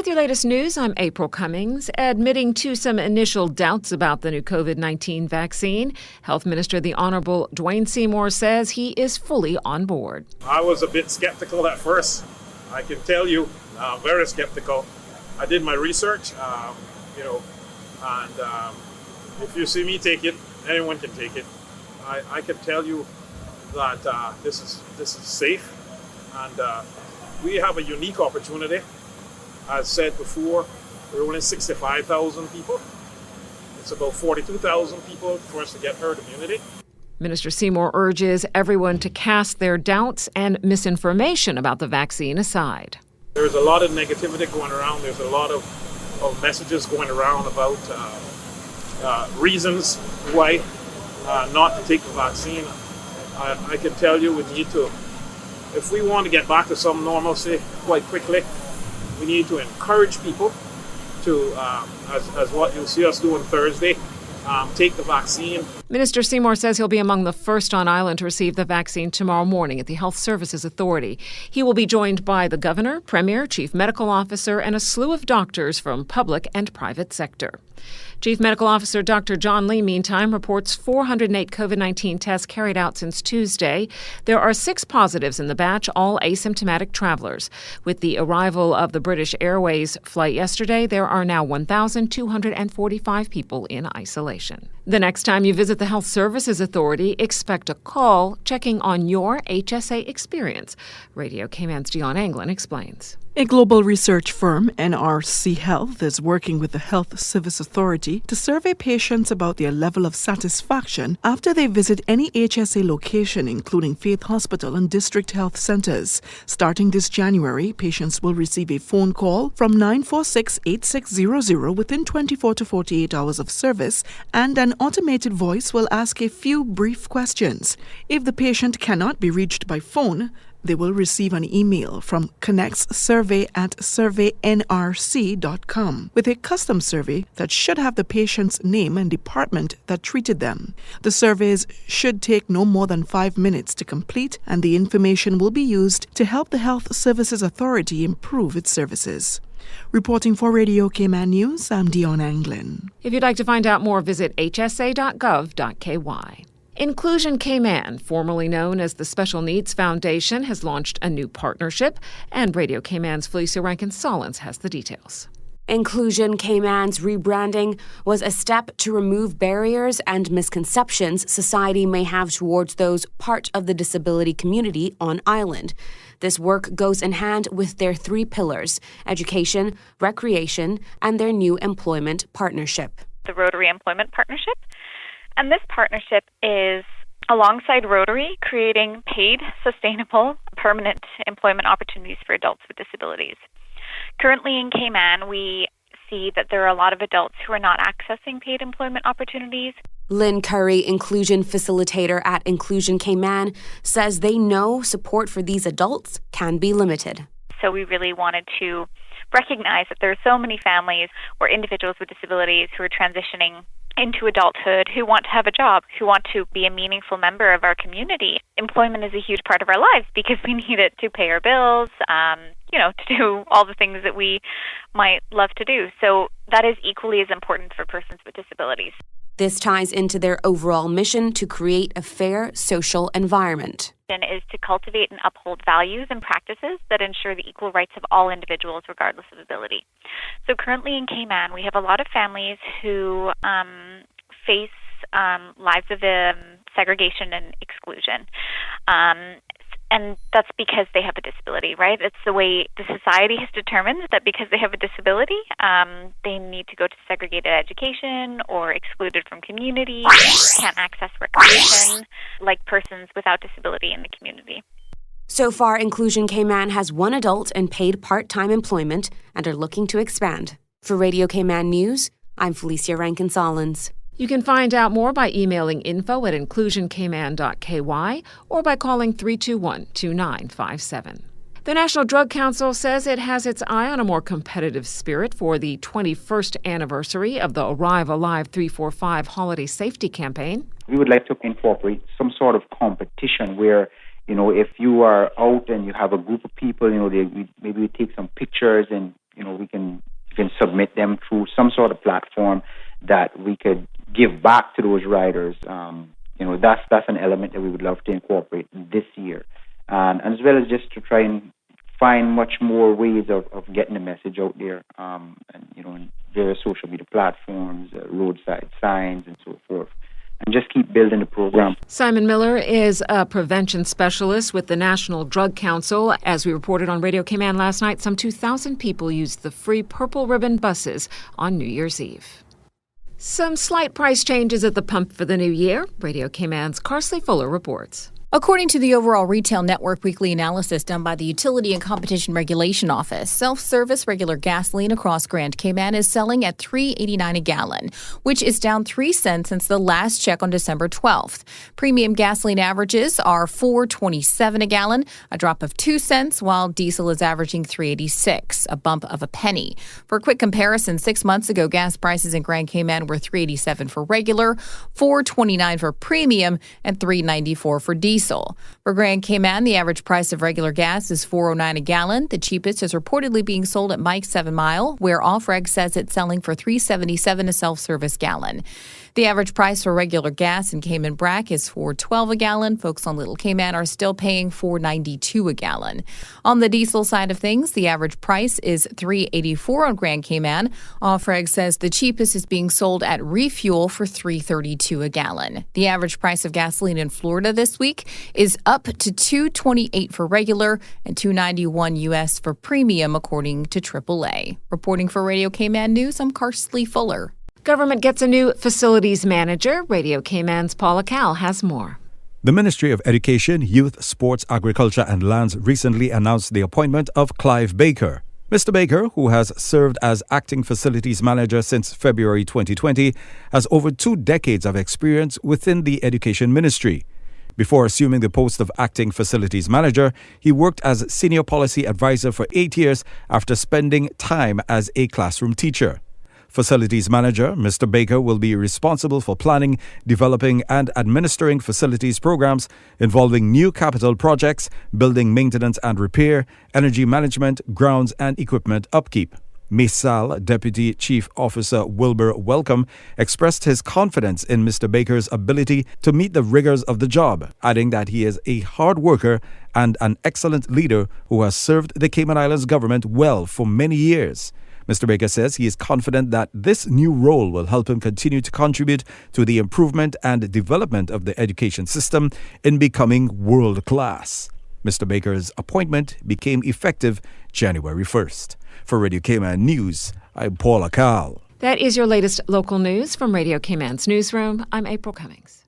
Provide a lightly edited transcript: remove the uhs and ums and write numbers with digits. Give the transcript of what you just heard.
With your latest news, I'm April Cummings. Admitting to some initial doubts about the new COVID-19 vaccine, Health Minister the Honourable Dwayne Seymour says he is fully on board. I was a bit skeptical at first. I can tell you, very skeptical. I did my research, and if you see me take it, anyone can take it. I can tell you that this is safe, and we have a unique opportunity. As said before, we're only 65,000 people. It's about 42,000 people for us to get herd immunity. Minister Seymour urges everyone to cast their doubts and misinformation about the vaccine aside. There's a lot of negativity going around. There's a lot of messages going around about reasons why not to take the vaccine. I can tell you we need to, if we want to get back to some normalcy quite quickly, we need to encourage people to, as what you'll see us do on Thursday, take the vaccine. Minister Seymour says he'll be among the first on island to receive the vaccine tomorrow morning at the Health Services Authority. He will be joined by the Governor, Premier, Chief Medical Officer, and a slew of doctors from public and private sector. Chief Medical Officer Dr. John Lee, meantime, reports 408 COVID-19 tests carried out since Tuesday. There are 6 positives in the batch, all asymptomatic travelers. With the arrival of the British Airways flight yesterday, there are now 1,245 people in isolation. The next time you visit the Health Services Authority, expect a call checking on your HSA experience. Radio Cayman's Dion Anglin explains. A global research firm, NRC Health, is working with the Health Service Authority to survey patients about their level of satisfaction after they visit any HSA location, including Faith Hospital and district health centers. Starting this January, patients will receive a phone call from 946-8600 within 24 to 48 hours of service, and an automated voice will ask a few brief questions. If the patient cannot be reached by phone, they will receive an email from Connect's survey at surveynrc.com with a custom survey that should have the patient's name and department that treated them. The surveys should take no more than 5 minutes to complete, and the information will be used to help the Health Services Authority improve its services. Reporting for Radio Cayman News, I'm Dion Anglin. If you'd like to find out more, visit hsa.gov.ky. Inclusion Cayman, formerly known as the Special Needs Foundation, has launched a new partnership, and Radio Cayman's Felicia Rankin-Solins has the details. Inclusion Cayman's rebranding was a step to remove barriers and misconceptions society may have towards those part of the disability community on island. This work goes in hand with their 3 pillars: education, recreation, and their new employment partnership. The Rotary Employment Partnership. And this partnership is, alongside Rotary, creating paid, sustainable, permanent employment opportunities for adults with disabilities. Currently in Cayman, we see that there are a lot of adults who are not accessing paid employment opportunities. Lynn Curry, inclusion facilitator at Inclusion Cayman, says they know support for these adults can be limited. So we really wanted to recognize that there are so many families or individuals with disabilities who are transitioning into adulthood, who want to have a job, who want to be a meaningful member of our community. Employment is a huge part of our lives because we need it to pay our bills, to do all the things that we might love to do. So that is equally as important for persons with disabilities. This ties into their overall mission to create a fair social environment. Is to cultivate and uphold values and practices that ensure the equal rights of all individuals regardless of ability. So currently in Cayman, we have a lot of families who face lives of segregation and exclusion. And that's because they have a disability, right? It's the way the society has determined that because they have a disability, they need to go to segregated education or excluded from community, can't access recreation like persons without disability in the community. So far, Inclusion Cayman has 1 adult in paid part-time employment and are looking to expand. For Radio Cayman News, I'm Felicia Rankin-Solins. You can find out more by emailing info@inclusioncayman.ky or by calling 321-2957. The National Drug Council says it has its eye on a more competitive spirit for the 21st anniversary of the Arrive Alive 345 holiday safety campaign. We would like to incorporate some sort of competition where, if you are out and you have a group of people, maybe we take some pictures and, we can submit them through some sort of platform that we could give back to those riders. That's an element that we would love to incorporate this year, and as well as just to try and find much more ways of getting the message out there, in various social media platforms, roadside signs, and so forth, and just keep building the program. Simon Miller is a prevention specialist with the National Drug Council. As we reported on Radio Cayman last night, some 2,000 people used the free Purple Ribbon buses on New Year's Eve. Some slight price changes at the pump for the new year. Radio Cayman's Carsley Fuller reports. According to the Overall Retail Network weekly analysis done by the Utility and Competition Regulation Office, self-service regular gasoline across Grand Cayman is selling at $3.89 a gallon, which is down 3 cents since the last check on December 12th. Premium gasoline averages are $4.27 a gallon, a drop of 2 cents, while diesel is averaging $3.86, a bump of a penny. For a quick comparison, 6 months ago, gas prices in Grand Cayman were $3.87 for regular, $4.29 for premium, and $3.94 for diesel. For Grand Cayman, the average price of regular gas is $4.09 a gallon. The cheapest is reportedly being sold at Mike's 7 Mile, where Offreg says it's selling for $3.77 a self-service gallon. The average price for regular gas in Cayman Brac is $4.12 a gallon. Folks on Little Cayman are still paying $4.92 a gallon. On the diesel side of things, the average price is $3.84 on Grand Cayman. Offreg says the cheapest is being sold at Refuel for $3.32 a gallon. The average price of gasoline in Florida this week is up to $2.28 for regular and $2.91 US for premium, according to AAA. Reporting for Radio Cayman News, I'm Carsley Fuller. Government gets a new facilities manager. Radio Cayman's Paula Cal has more. The Ministry of Education, Youth, Sports, Agriculture and Lands recently announced the appointment of Clive Baker. Mr. Baker, who has served as acting facilities manager since February 2020, has over 2 decades of experience within the Education Ministry. Before assuming the post of acting facilities manager, he worked as senior policy advisor for 8 years after spending time as a classroom teacher. Facilities manager, Mr. Baker will be responsible for planning, developing and administering facilities programs involving new capital projects, building maintenance and repair, energy management, grounds and equipment upkeep. Misal Deputy Chief Officer Wilbur Welcome expressed his confidence in Mr. Baker's ability to meet the rigors of the job, adding that he is a hard worker and an excellent leader who has served the Cayman Islands government well for many years. Mr. Baker says he is confident that this new role will help him continue to contribute to the improvement and development of the education system in becoming world class. Mr. Baker's appointment became effective January 1st. For Radio Cayman News, I'm Paula Cal. That is your latest local news from Radio Cayman's newsroom. I'm April Cummings.